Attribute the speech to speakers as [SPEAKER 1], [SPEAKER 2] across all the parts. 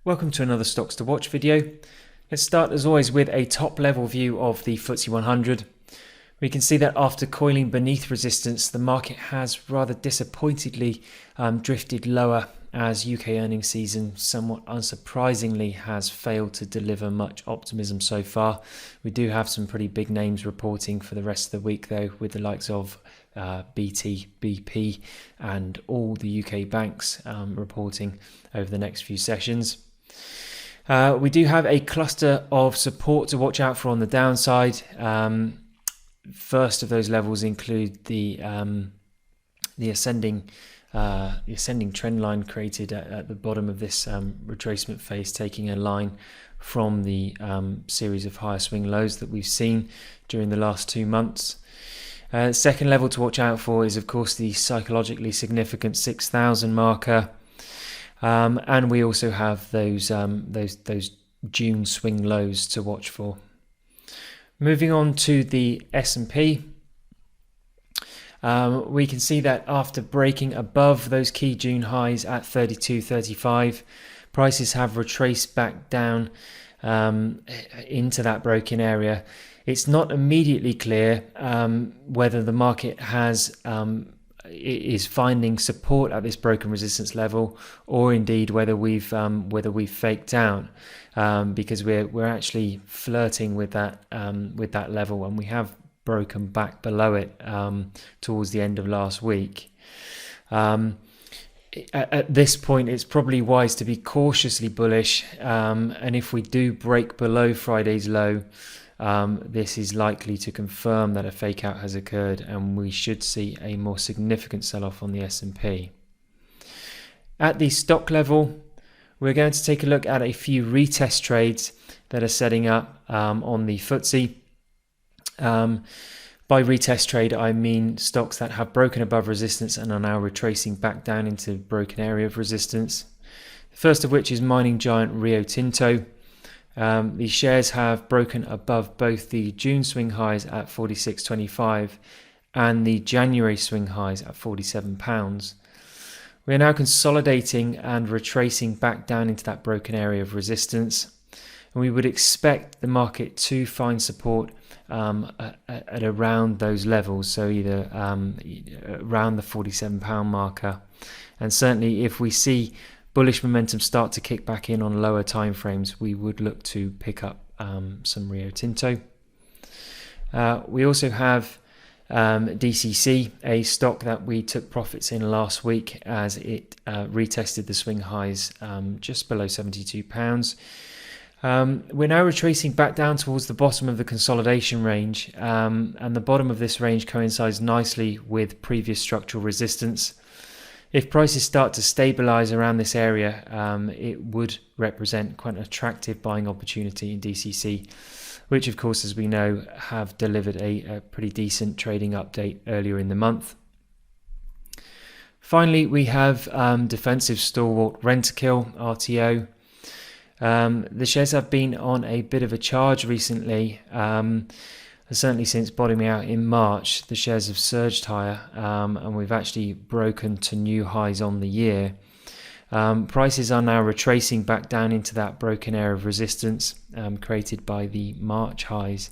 [SPEAKER 1] Welcome to another Stocks to Watch video. Let's start as always with a top level view of the FTSE 100. We can see that after coiling beneath resistance, the market has rather disappointingly drifted lower as UK earnings season, somewhat unsurprisingly, has failed to deliver much optimism so far. We do have some pretty big names reporting for the rest of the week though, with the likes of BT, BP and all the UK banks reporting over the next few sessions. We do have a cluster of support to watch out for on the downside. First of those levels include the ascending trend line created at the bottom of this retracement phase, taking a line from the series of higher swing lows that we've seen during the last 2 months. Second level to watch out for is of course the psychologically significant 6,000 marker, and we also have those June swing lows to watch for. Moving on to the S&P, we can see that after breaking above those key June highs at 32.35, prices have retraced back down into that broken area. It's not immediately clear whether the market is finding support at this broken resistance level, or indeed whether we've faked down, because we're actually flirting with that level, and we have broken back below it towards the end of last week. At this point, it's probably wise to be cautiously bullish, and if we do break below Friday's low, this is likely to confirm that a fake out has occurred, and we should see a more significant sell-off on the S&P. At the stock level, we're going to take a look at a few retest trades that are setting up on the FTSE. By retest trade, I mean stocks that have broken above resistance and are now retracing back down into the broken area of resistance. The first of which is mining giant Rio Tinto. The shares have broken above both the June swing highs at 46.25 and the January swing highs at £47. We are now consolidating and retracing back down into that broken area of resistance, and we would expect the market to find support at around those levels, so either around the £47 marker, and certainly if we see bullish momentum start to kick back in on lower time frames, we would look to pick up some Rio Tinto. We also have DCC, a stock that we took profits in last week as it retested the swing highs just below £72. We're now retracing back down towards the bottom of the consolidation range, and the bottom of this range coincides nicely with previous structural resistance. If prices start to stabilize around this area, it would represent quite an attractive buying opportunity in DCC, which of course, as we know, have delivered a pretty decent trading update earlier in the month. Finally, we have defensive stalwart Rentokil, RTO. The shares have been on a bit of a charge recently. Certainly since bottoming out in March, the shares have surged higher, and we've actually broken to new highs on the year. Prices are now retracing back down into that broken area of resistance created by the March highs.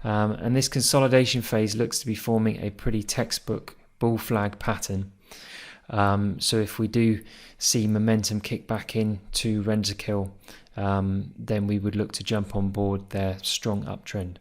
[SPEAKER 1] And this consolidation phase looks to be forming a pretty textbook bull flag pattern. So if we do see momentum kick back in to Rentokil, then we would look to jump on board their strong uptrend.